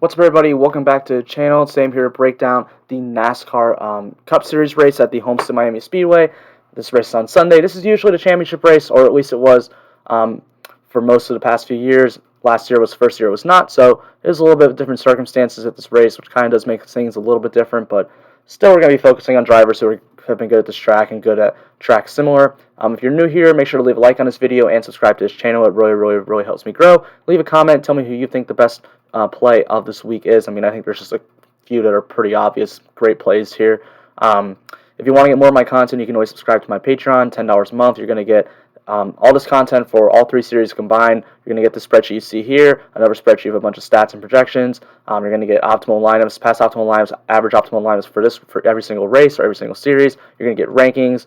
What's up, everybody? Welcome back to the channel. Today I'm here to break down the NASCAR Cup Series race at the Homestead Miami Speedway. This race is on Sunday. This is usually the championship race, or at least it was for most of the past few years. Last year was the first year it was not, so there's a little bit of different circumstances at this race, which kind of does make things a little bit different, but still we're going to be focusing on drivers who have been good at this track and good at tracks similar. If you're new here, make sure to leave a like on this video and subscribe to this channel. It really helps me grow. Leave a comment. Tell me who you think the best play of this week is. I mean, I think there's just a few that are pretty obvious, great plays here. If you want to get more of my content, you can always subscribe to my Patreon, $10 a month. You're going to get all this content for all three series combined. You're going to get the spreadsheet you see here, another spreadsheet of a bunch of stats and projections. You're going to get optimal lineups, past optimal lineups, average optimal lineups for every single race or every single series. You're going to get rankings,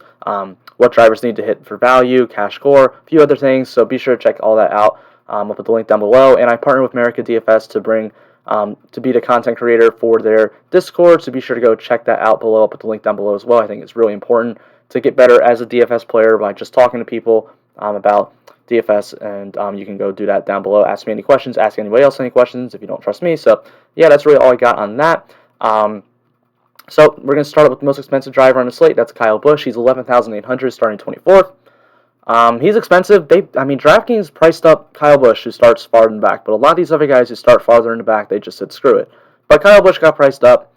what drivers need to hit for value, cash score, a few other things. So be sure to check all that out. I'll put the link down below. And I partner with America DFS to bring to be the content creator for their Discord. So be sure to go check that out below. I'll put the link down below as well. I think it's really important to get better as a DFS player by just talking to people about DFS, and you can go do that down below. Ask me any questions, ask anybody else any questions if you don't trust me. So yeah, that's really all I got on that. So we're going to start with the most expensive driver on the slate. That's Kyle Busch. He's $11,800 starting 24th. He's expensive. DraftKings priced up Kyle Busch, who starts farther in the back, but a lot of these other guys who start farther in the back, they just said screw it. But Kyle Busch got priced up.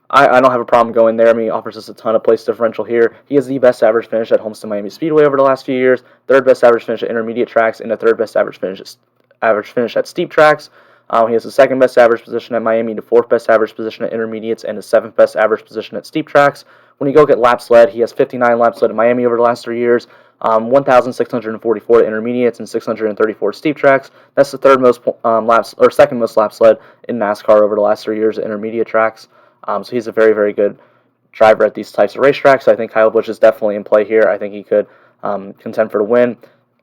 I don't have a problem going there. I mean, he offers us a ton of place differential here. He has the best average finish at Homestead Miami Speedway over the last few years, third best average finish at intermediate tracks, and the third best average finish at steep tracks. He has the second best average position at Miami, the fourth best average position at intermediates, and the seventh best average position at steep tracks. When you go get laps led, he has 59 laps led at Miami over the last 3 years, 1,644 at intermediates and 634 steep tracks. That's the second most laps led in NASCAR over the last 3 years at intermediate tracks. So he's a very good driver at these types of racetracks. So I think Kyle Busch is definitely in play here. I think he could contend for the win.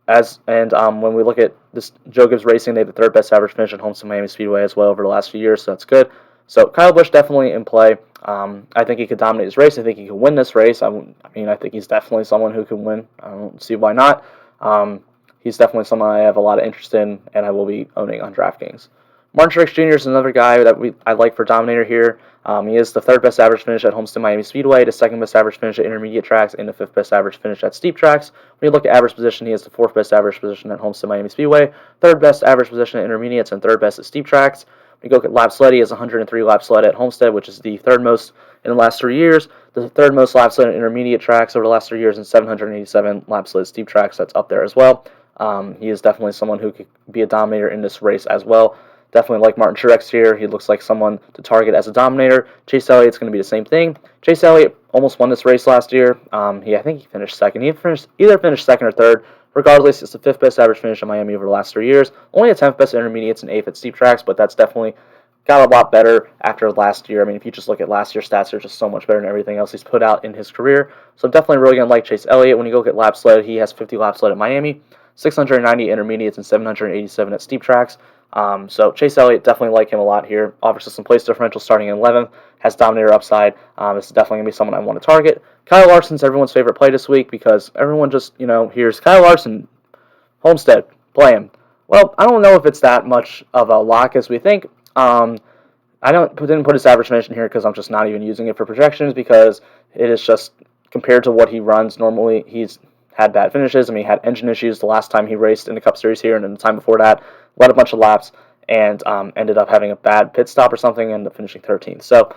When we look at this Joe Gibbs Racing, they have the third best average finish at Homestead Miami Speedway as well over the last few years, so that's good. So Kyle Busch definitely in play. I think he could dominate this race. I think he could win this race. I think he's definitely someone who can win. I don't see why not. He's definitely someone I have a lot of interest in, and I will be owning on DraftKings. Martin Truex Jr. is another guy that I like for dominator here. He is the third best average finish at Homestead Miami Speedway, the second best average finish at intermediate tracks, and the fifth best average finish at steep tracks. When you look at average position, he has the fourth best average position at Homestead Miami Speedway, third best average position at intermediates, and third best at steep tracks. When you go at laps led, he has 103 laps led at Homestead, which is the third most in the last 3 years, the third most laps led at intermediate tracks over the last 3 years, and 787 laps led at steep tracks. That's up there as well. He is definitely someone who could be a dominator in this race as well. Definitely like Martin Truex here. He looks like someone to target as a dominator. Chase Elliott's going to be the same thing. Chase Elliott almost won this race last year. I think he finished second. He either finished second or third. Regardless, it's the fifth best average finish in Miami over the last 3 years. Only a 10th best intermediates and 8th at steep tracks, but that's definitely got a lot better after last year. I mean, if you just look at last year's stats, they're just so much better than everything else he's put out in his career. So I'm definitely really going to like Chase Elliott. When you go get laps led, he has 50 laps led at Miami, 690 intermediates, and 787 at steep tracks. So Chase Elliott, definitely like him a lot here. Offers us some place differential starting in 11th. Has dominator upside. This is definitely going to be someone I want to target. Kyle Larson's everyone's favorite play this week because everyone just, hears Kyle Larson, Homestead, play him. Well, I don't know if it's that much of a lock as we think. I didn't put his average finish in here because I'm just not even using it for projections because it is just compared to what he runs normally. He's had bad finishes. He had engine issues the last time he raced in the Cup Series here, and then the time before that, led a bunch of laps and ended up having a bad pit stop or something and ended up finishing 13th. So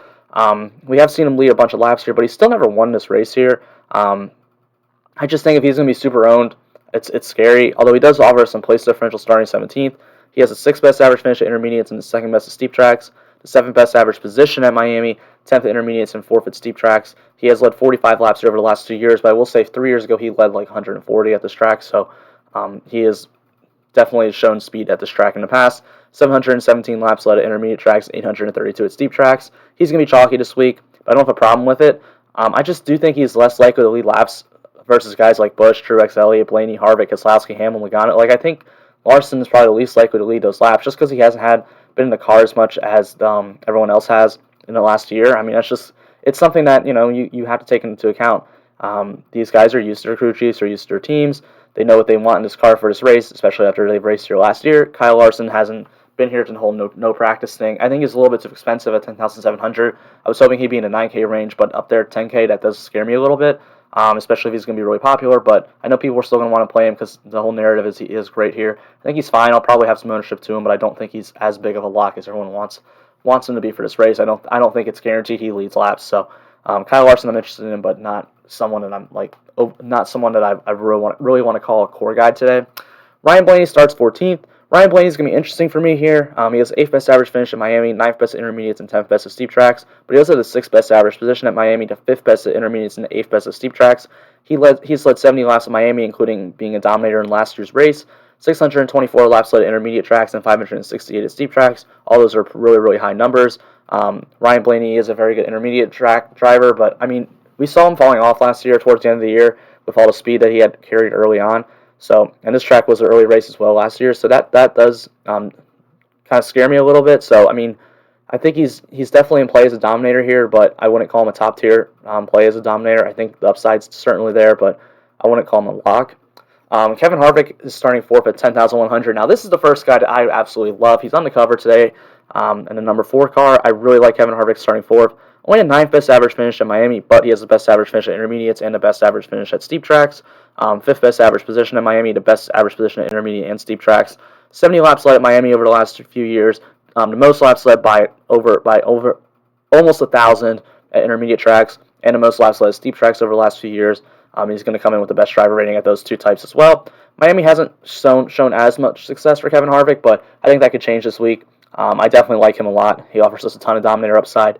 we have seen him lead a bunch of laps here, but he still never won this race here. I just think if he's going to be super owned, it's scary. Although he does offer some place differential starting 17th. He has the sixth best average finish at intermediates and the second best at steep tracks, the seventh best average position at Miami, 10th at intermediates, and fourth at steep tracks. He has led 45 laps over the last 2 years, but I will say 3 years ago he led like 140 at this track, so he has definitely shown speed at this track in the past. 717 laps led at intermediate tracks, 832 at steep tracks. He's going to be chalky this week, but I don't have a problem with it. I just do think he's less likely to lead laps versus guys like Busch, Truex, Elliott, Blaney, Harvick, Keselowski, Hamlin, Logano. I think Larson is probably the least likely to lead those laps just because he hasn't been in the car as much as everyone else has in the last year. It's something that you have to take into account. These guys are used to their crew chiefs, are used to their teams. They know what they want in this car for this race, especially after they've raced here last year. Kyle Larson hasn't been here to the whole no practice thing. I think he's a little bit too expensive at 10,700. I was hoping he'd be in the 9K range, but up there 10K, that does scare me a little bit, especially if he's going to be really popular. But I know people are still going to want to play him because the whole narrative is he is great here. I think he's fine. I'll probably have some ownership to him, but I don't think he's as big of a lock as everyone wants him to be for this race. I don't think it's guaranteed he leads laps. So Kyle Larson I'm interested in, but not someone that I really want to call a core guide today. Ryan Blaney starts 14th. Ryan Blaney is going to be interesting for me here. He has 8th best average finish at Miami, 9th best at intermediates, and 10th best at steep tracks. But he also has the 6th best average position at Miami, the 5th best at intermediates, and the 8th best at steep tracks. He's led 70 laps at Miami, including being a dominator in last year's race. 624 laps led at intermediate tracks and 568 at steep tracks. All those are really, really high numbers. Ryan Blaney is a very good intermediate track driver, but I mean, we saw him falling off last year towards the end of the year with all the speed that he had carried early on. So, and this track was an early race as well last year, so that does kind of scare me a little bit. So, I mean, I think he's definitely in play as a dominator here, but I wouldn't call him a top tier play as a dominator. I think the upside's certainly there, but I wouldn't call him a lock. Kevin Harvick is starting 4th at 10,100. Now, this is the first guy that I absolutely love. He's on the cover today in the number 4 car. I really like Kevin Harvick starting 4th. Only a 9th best average finish at Miami, but he has the best average finish at intermediates and the best average finish at steep tracks. 5th best average position at Miami, the best average position at intermediate and steep tracks. 70 laps led at Miami over the last few years. The most laps led by over almost 1,000 at intermediate tracks, and the most laps led at steep tracks over the last few years. He's going to come in with the best driver rating at those two types as well. Miami hasn't shown as much success for Kevin Harvick, but I think that could change this week. I definitely like him a lot. He offers us a ton of dominator upside.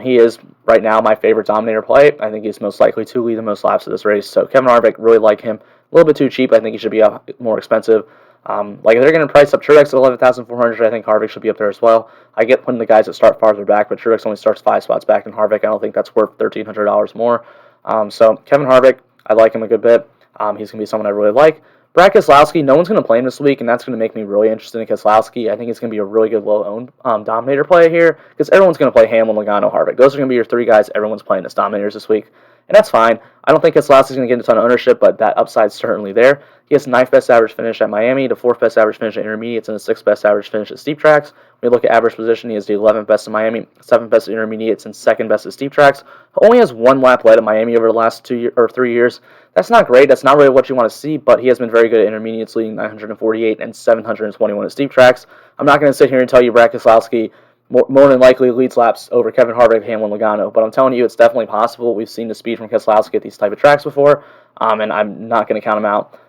He is, right now, my favorite dominator play. I think he's most likely to lead the most laps of this race. So Kevin Harvick, really like him. A little bit too cheap. I think he should be more expensive. If they're going to price up Truex at 11,400, I think Harvick should be up there as well. I get putting the guys that start farther back, but Truex only starts 5 spots back than Harvick. I don't think that's worth $1,300 more. So Kevin Harvick, I like him a good bit. He's going to be someone I really like. Brad Keselowski, no one's going to play him this week, and that's going to make me really interested in Keselowski. I think it's going to be a really good low-owned dominator play here, because everyone's going to play Hamlin, Logano, Harvick. Those are going to be your 3 guys everyone's playing as dominators this week, and that's fine. I don't think Keselowski's going to get a ton of ownership, but that upside's certainly there. He has the 9th best average finish at Miami, the 4th best average finish at intermediates, and the 6th best average finish at steep tracks. When you look at average position, he has the 11th best at Miami, 7th best at intermediates, and 2nd best at steep tracks. He only has 1 lap led at Miami over the last 3 years. That's not great. That's not really what you want to see, but he has been very good at intermediates, leading 948 and 721 at steep tracks. I'm not going to sit here and tell you Brad Keselowski more than likely leads laps over Kevin Harvick, Hamlin, Logano, but I'm telling you it's definitely possible. We've seen the speed from Keselowski at these type of tracks before, and I'm not going to count him out.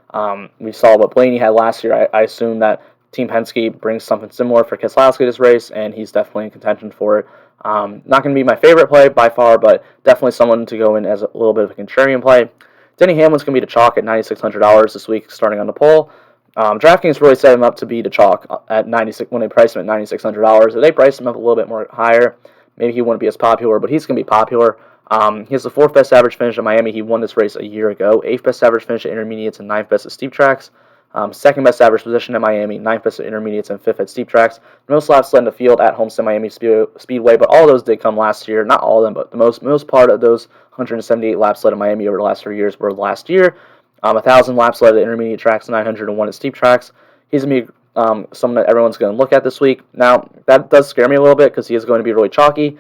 We saw what Blaney had last year. I assume that Team Penske brings something similar for Keselowski this race, and he's definitely in contention for it. Not going to be my favorite play by far, but definitely someone to go in as a little bit of a contrarian play. Denny Hamlin's going to be the chalk at $9,600 this week, starting on the pole. Draftkings really set him up to be the chalk at $96 when they priced him at $9,600. If they priced him up a little bit more higher, maybe he wouldn't be as popular, but he's going to be popular. He has the 4th best average finish at Miami. He won this race a year ago. 8th best average finish at intermediates and 9th best at steep tracks. 2nd best average position at Miami, 9th best at intermediates, and 5th at steep tracks. Most laps led in the field at Homestead Miami Speedway, but all of those did come last year. Not all of them, but the most part of those 178 laps led at Miami over the last 3 years were last year. 1,000 laps led at intermediate tracks, 901 at steep tracks. He's going to be someone that everyone's going to look at this week. Now, that does scare me a little bit because he is going to be really chalky.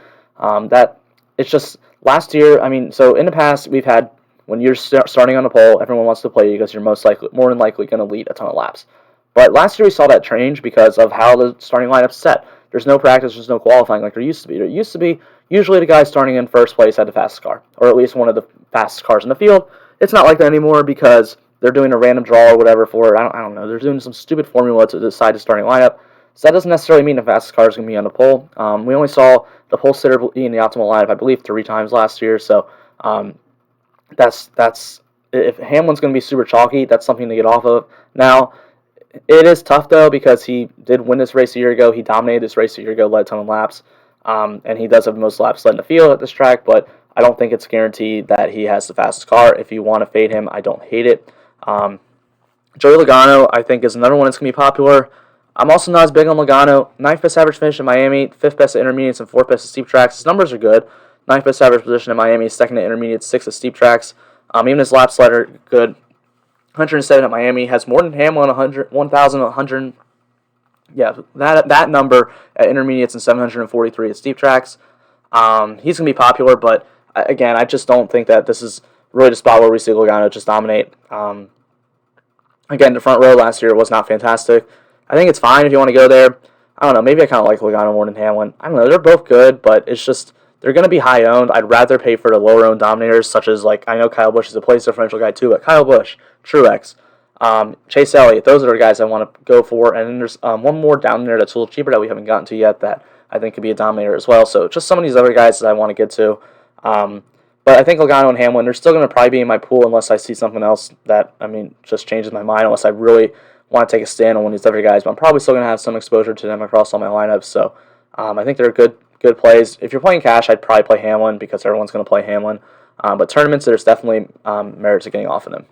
It's just last year, so in the past, we've had when you're starting on the pole, everyone wants to play you because you're more than likely going to lead a ton of laps. But last year we saw that change because of how the starting lineup's set. There's no practice, there's no qualifying like there used to be. There used to be usually the guy starting in first place had the fastest car, or at least one of the fastest cars in the field. It's not like that anymore because they're doing a random draw or whatever for it. I don't know. They're doing some stupid formula to decide the starting lineup. So that doesn't necessarily mean the fastest car is going to be on the pole. We only saw the pole sitter be in the optimal lineup, I believe, 3 times last year. So that's if Hamlin's going to be super chalky, that's something to get off of. Now, it is tough, though, because he did win this race a year ago. He dominated this race a year ago, led a ton of laps. And he does have the most laps led in the field at this track, but I don't think it's guaranteed that he has the fastest car. If you want to fade him, I don't hate it. Joey Logano, I think, is another one that's going to be popular. I'm also not as big on Logano. 9th best average finish in Miami, 5th best at intermediates, and 4th best at steep tracks. His numbers are good. 9th best average position in Miami, 2nd at intermediates, 6th at steep tracks. Even his laps led are good. 107 at Miami, has more than Hamlin, 1,100 Yeah, that number at intermediates and 743 at steep tracks. He's going to be popular, but again, I just don't think that this is really the spot where we see Logano just dominate. Again, the front row last year was not fantastic. I think it's fine if you want to go there. I don't know. Maybe I kind of like Logano more than Hamlin. I don't know. They're both good, but it's just they're going to be high owned. I'd rather pay for the lower owned dominators, such as like I know Kyle Busch is a place differential guy too, but Kyle Busch, Truex, Chase Elliott. Those are the guys I want to go for. And then there's one more down there that's a little cheaper that we haven't gotten to yet that I think could be a dominator as well. So just some of these other guys that I want to get to. But I think Logano and Hamlin, they're still going to probably be in my pool unless I see something else that, just changes my mind, unless I really want to take a stand on one of these other guys. But I'm probably still going to have some exposure to them across all my lineups. So I think they're good plays. If you're playing cash, I'd probably play Hamlin because everyone's going to play Hamlin. But tournaments, there's definitely merit to getting off of them.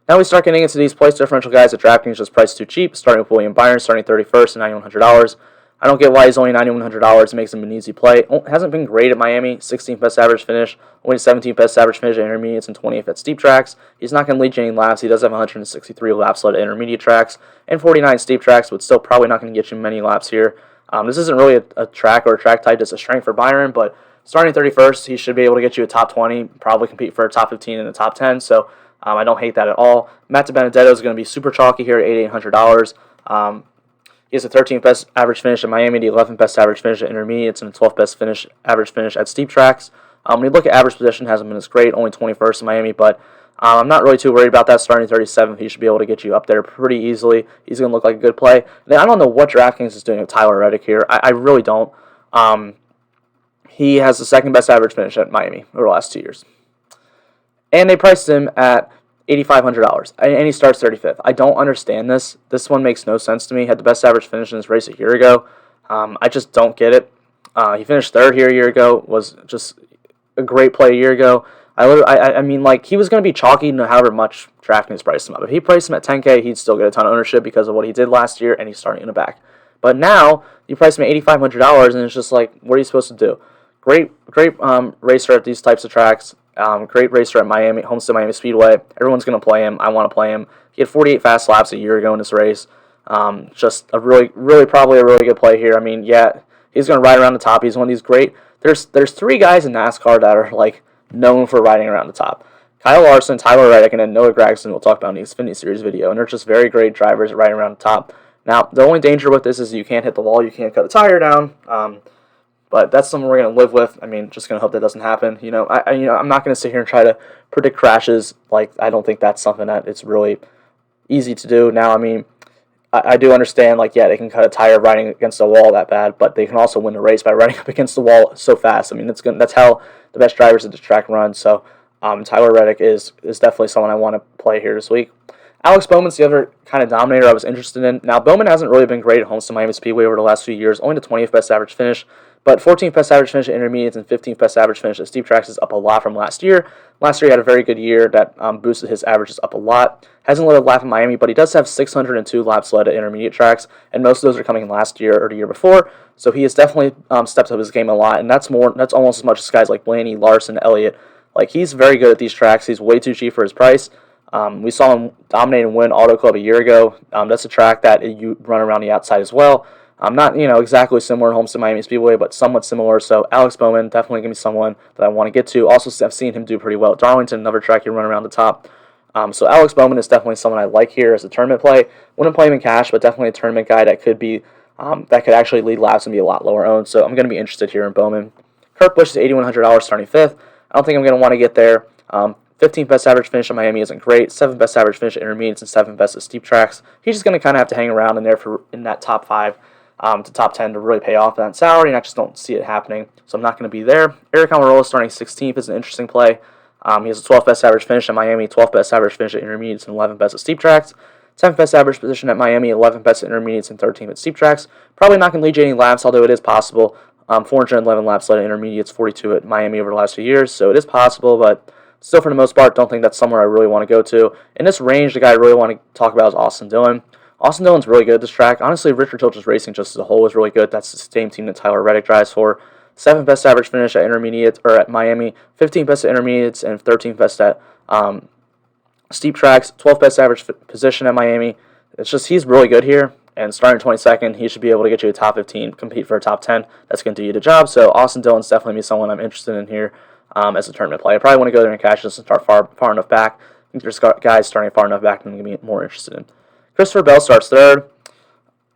Now we start getting into these place differential guys at Draftkings just priced too cheap, starting with William Byron, starting 31st at $9,100. I don't get why he's only $9,100. It makes him an easy play. Hasn't been great at Miami. 16th best average finish. Only 17th best average finish at intermediates and 20th at steep tracks. He's not going to lead you any laps. He does have 163 laps led at intermediate tracks and 49 steep tracks, but still probably not going to get you many laps here. This isn't really a track or a track type that's a strength for Byron, but starting 31st, he should be able to get you a top 20, probably compete for a top 15 and a top 10, so I don't hate that at all. Matt DiBenedetto is going to be super chalky here at $8,800. He has the 13th best average finish at Miami, the 11th best average finish at intermediates, and the 12th best average finish at steep tracks. When you look at average position, hasn't been as great, only 21st in Miami, but I'm not really too worried about that. Starting 37th, he should be able to get you up there pretty easily. He's going to look like a good play. Then I don't know what DraftKings is doing with Tyler Reddick here. I really don't. He has the second best average finish at Miami over the last 2 years. And they priced him at $8,500, and he starts 35th. I don't understand this. This one makes no sense to me. He had the best average finish in this race a year ago. I just don't get it. He finished third here a year ago, was just a great play a year ago. I mean, he was going to be chalky no however much DraftKings priced him up. If he priced him at $10K, he'd still get a ton of ownership because of what he did last year, and he's starting in the back. But now, you price him at $8,500, and it's just like, what are you supposed to do? Great racer at these types of tracks. Great racer at Miami, Homestead Miami Speedway. Everyone's going to play him. I want to play him. He had 48 fast laps a year ago in this race. Just a probably a really good play here. I mean, yeah, he's going to ride around the top. He's one of these great. There's three guys in NASCAR that are known for riding around the top. Kyle Larson, Tyler Reddick, and then Noah Gragson we'll talk about in the Xfinity Series video. And they're just very great drivers riding around the top. Now, the only danger with this is you can't hit the wall. You can't cut a tire down. But that's something we're going to live with. I mean, just going to hope that doesn't happen. I'm not going to sit here and try to predict crashes. I don't think that's something that it's really easy to do. Now, I mean, I do understand, they can cut a tire riding against the wall that bad, but they can also win the race by riding up against the wall so fast. I mean, that's how the best drivers at the track run. So, Tyler Reddick is definitely someone I want to play here this week. Alex Bowman's the other kind of dominator I was interested in. Now, Bowman hasn't really been great at Homestead Miami Speedway over the last few years, only the 20th best average finish. But 14th best average finish at intermediates and 15th best average finish at steep tracks is up a lot from last year. Last year he had a very good year that boosted his averages up a lot. Hasn't led a lap in Miami, but he does have 602 laps led at intermediate tracks, and most of those are coming last year or the year before. So he has definitely stepped up his game a lot, and that's almost as much as guys like Blaney, Larson, Elliott. He's very good at these tracks. He's way too cheap for his price. We saw him dominate and win Auto Club a year ago. That's a track that you run around the outside as well. Not exactly similar to Homestead Miami Speedway, but somewhat similar. So Alex Bowman definitely going to be someone that I want to get to. Also, I've seen him do pretty well at Darlington, another track you run around the top. So Alex Bowman is definitely someone I like here as a tournament play. Wouldn't play him in cash, but definitely a tournament guy that could be that could actually lead laps and be a lot lower owned. So I'm going to be interested here in Bowman. Kurt Busch is $8,100 starting fifth. I don't think I'm going to want to get there. 15th best average finish at Miami isn't great. 7th best average finish at intermediates and 7th best at steep tracks. He's just going to kind of have to hang around in there in that top 5 to top 10 to really pay off that salary, and I just don't see it happening. So I'm not going to be there. Eric Almirola starting 16th is an interesting play. He has the 12th best average finish at Miami, 12th best average finish at intermediates, and 11th best at steep tracks. 10th best average position at Miami, 11th best at intermediates, and 13th at steep tracks. Probably not going to lead you any laps, although it is possible. 411 laps led at intermediates, 42 at Miami over the last few years, so it is possible, but still, for the most part, don't think that's somewhere I really want to go to. In this range, the guy I really want to talk about is Austin Dillon. Austin Dillon's really good at this track. Honestly, Richard Childress Racing just as a whole is really good. That's the same team that Tyler Reddick drives for. 7th best average finish at intermediates or at Miami, 15th best at intermediates, and 13th best at steep tracks. 12th best average position at Miami. It's just he's really good here. and starting 22nd, he should be able to get you a top 15, compete for a top 10. That's going to do you the job. So Austin Dillon's definitely be someone I'm interested in here as a tournament play. I probably want to go there and cash this and start far enough back. I think there's guys starting far enough back that I'm going to be more interested in. Christopher Bell starts third.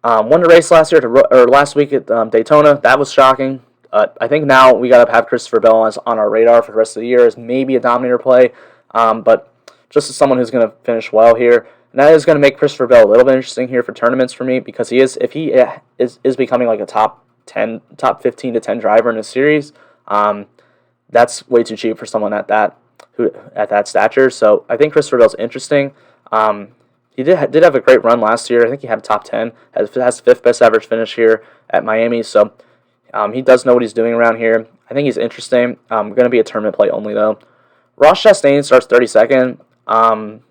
Won the race last year or last week at Daytona. That was shocking. I think now we got to have Christopher Bell on our radar for the rest of the year as maybe a dominator play, but just as someone who's going to finish well here. And that is going to make Christopher Bell a little bit interesting here for tournaments for me because if he is becoming like a top 15 to 10 driver in a series, that's way too cheap for someone at that stature. So I think Christopher Bell's interesting. He did have a great run last year. I think he had a top 10. Has fifth best average finish here at Miami. So he does know what he's doing around here. I think he's interesting. Going to be a tournament play only though. Ross Chastain starts 32nd.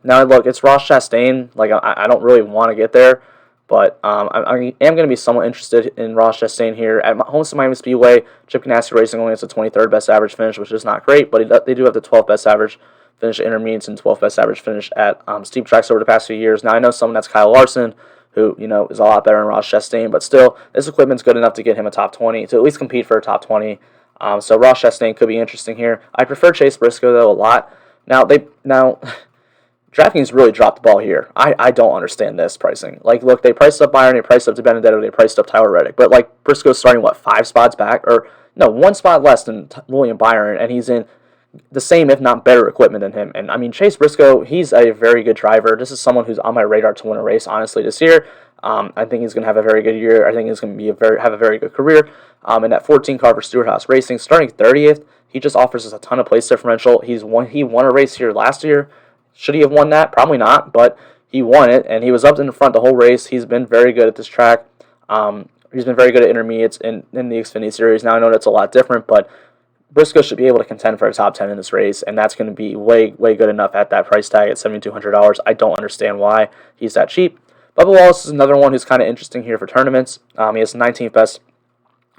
Now look, it's Ross Chastain. Like I don't really want to get there, but I am going to be somewhat interested in Ross Chastain here at Homestead Miami Speedway. Chip Ganassi Racing only has the 23rd best average finish, which is not great, but they do have the 12th best average finish at intermediates and 12th best average finish at steep tracks over the past few years. Now I know someone that's Kyle Larson, who is a lot better than Ross Chastain, but still this equipment's good enough to get him a top 20 to at least compete for a top 20. So Ross Chastain could be interesting here. I prefer Chase Briscoe though a lot. Now DraftKings really dropped the ball here. I don't understand this pricing. Like, look, they priced up Byron, they priced up DiBenedetto, they priced up Tyler Reddick, but like Briscoe's starting 5 spots back, or no, 1 spot less than William Byron, and he's in the same, if not better, equipment than him. And I mean, Chase Briscoe, he's a very good driver. This is someone who's on my radar to win a race, honestly, this year. I think he's going to have a very good year. I think he's going to have a very good career. In that 14 car for Stewart Haas Racing, starting 30th, he just offers us a ton of place differential. He won a race here last year. Should he have won that? Probably not, but he won it, and he was up in the front the whole race. He's been very good at this track. He's been very good at intermediates in the Xfinity Series. Now I know that's a lot different, but Briscoe should be able to contend for a top 10 in this race, and that's going to be way good enough at that price tag at $7,200. I don't understand why he's that cheap. Bubba Wallace is another one who's kind of interesting here for tournaments. He has 19th best,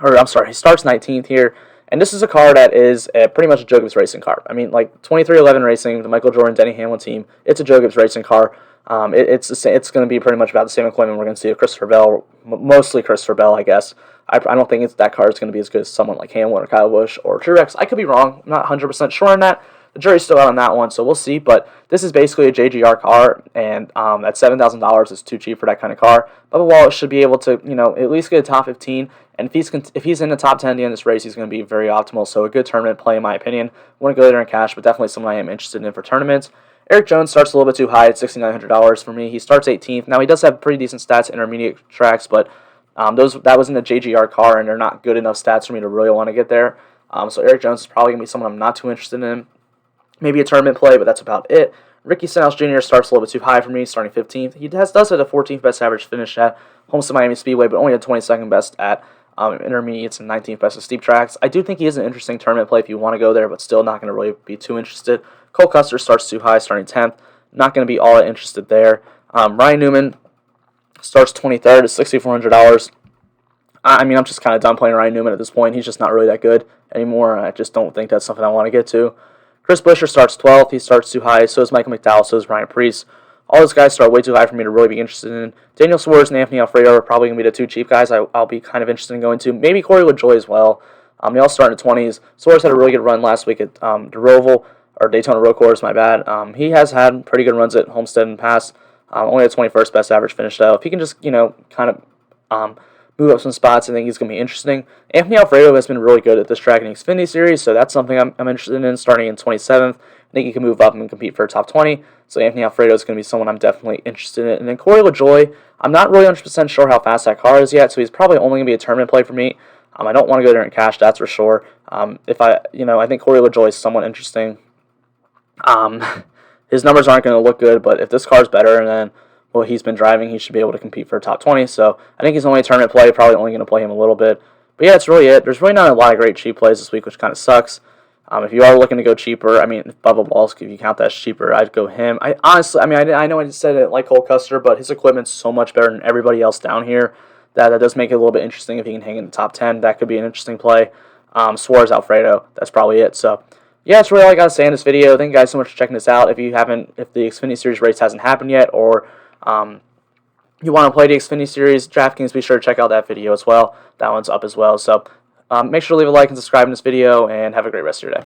he starts 19th here, and this is a car that is pretty much a Joe Gibbs Racing car. I mean, like 2311 Racing, the Michael Jordan, Denny Hamlin team, it's a Joe Gibbs Racing car. It's going to be pretty much about the same equipment we're going to see with Christopher Bell, mostly Christopher Bell, I guess. I don't think that car is going to be as good as someone like Hamlin or Kyle Busch or Truex. I could be wrong. I'm not 100% sure on that. The jury's still out on that one, so we'll see. But this is basically a JGR car, and at $7,000 is too cheap for that kind of car. Bubba Wallace should be able to, at least get a top 15. And if he's in the top 10 at the end of this race, he's going to be very optimal. So a good tournament play, in my opinion. I want to go there and cash, but definitely someone I am interested in for tournaments. Eric Jones starts a little bit too high at $6,900 for me. He starts 18th. Now, he does have pretty decent stats at intermediate tracks, but that was in a JGR car, and they're not good enough stats for me to really want to get there. So Eric Jones is probably going to be someone I'm not too interested in. Maybe a tournament play, but that's about it. Ricky Stenhouse Jr. starts a little bit too high for me, starting 15th. He does have a 14th best average finish at Homestead Miami Speedway, but only a 22nd best at intermediates and 19th best at steep tracks. I do think he is an interesting tournament play if you want to go there, but still not going to really be too interested. Cole Custer starts too high, starting 10th. Not going to be all that interested there. Ryan Newman starts 23rd at $6,400. I mean, I'm just kind of done playing Ryan Newman at this point. He's just not really that good anymore. I just don't think that's something I want to get to. Chris Buescher starts 12th. He starts too high. So is Michael McDowell. So is Ryan Preece. All those guys start way too high for me to really be interested in. Daniel Suarez and Anthony Alfredo are probably going to be the two cheap guys I'll be kind of interested in going to. Maybe Corey LaJoie as well. They all start in the 20s. Suarez had a really good run last week at Daytona Road Course, my bad. He has had pretty good runs at Homestead in the past. Only a 21st best average finish, though. If he can just, kind of move up some spots, I think he's going to be interesting. Anthony Alfredo has been really good at this track in the Xfinity Series, so that's something I'm interested in, starting in 27th. I think he can move up and compete for a top 20, so Anthony Alfredo is going to be someone I'm definitely interested in. And then Corey LaJoie, I'm not really 100% sure how fast that car is yet, so he's probably only going to be a tournament play for me. I don't want to go there and cash, that's for sure. I think Corey LaJoie is somewhat interesting. His numbers aren't going to look good, but if this car is better than what he's been driving, he should be able to compete for a top 20. So I think he's only a tournament play, probably only going to play him a little bit. But yeah, that's really it. There's really not a lot of great cheap plays this week, which kind of sucks. If you are looking to go cheaper, I mean, Bubba Wallace, if you count that as cheaper, I'd go him. I know I just said it like Cole Custer, but his equipment's so much better than everybody else down here that does make it a little bit interesting. If he can hang in the top 10, that could be an interesting play. Suarez, Alfredo, that's probably it. So yeah, that's really all I got to say in this video. Thank you guys so much for checking this out. If the Xfinity Series race hasn't happened yet, or you want to play the Xfinity Series, DraftKings, be sure to check out that video as well. That one's up as well. So make sure to leave a like and subscribe in this video, and have a great rest of your day.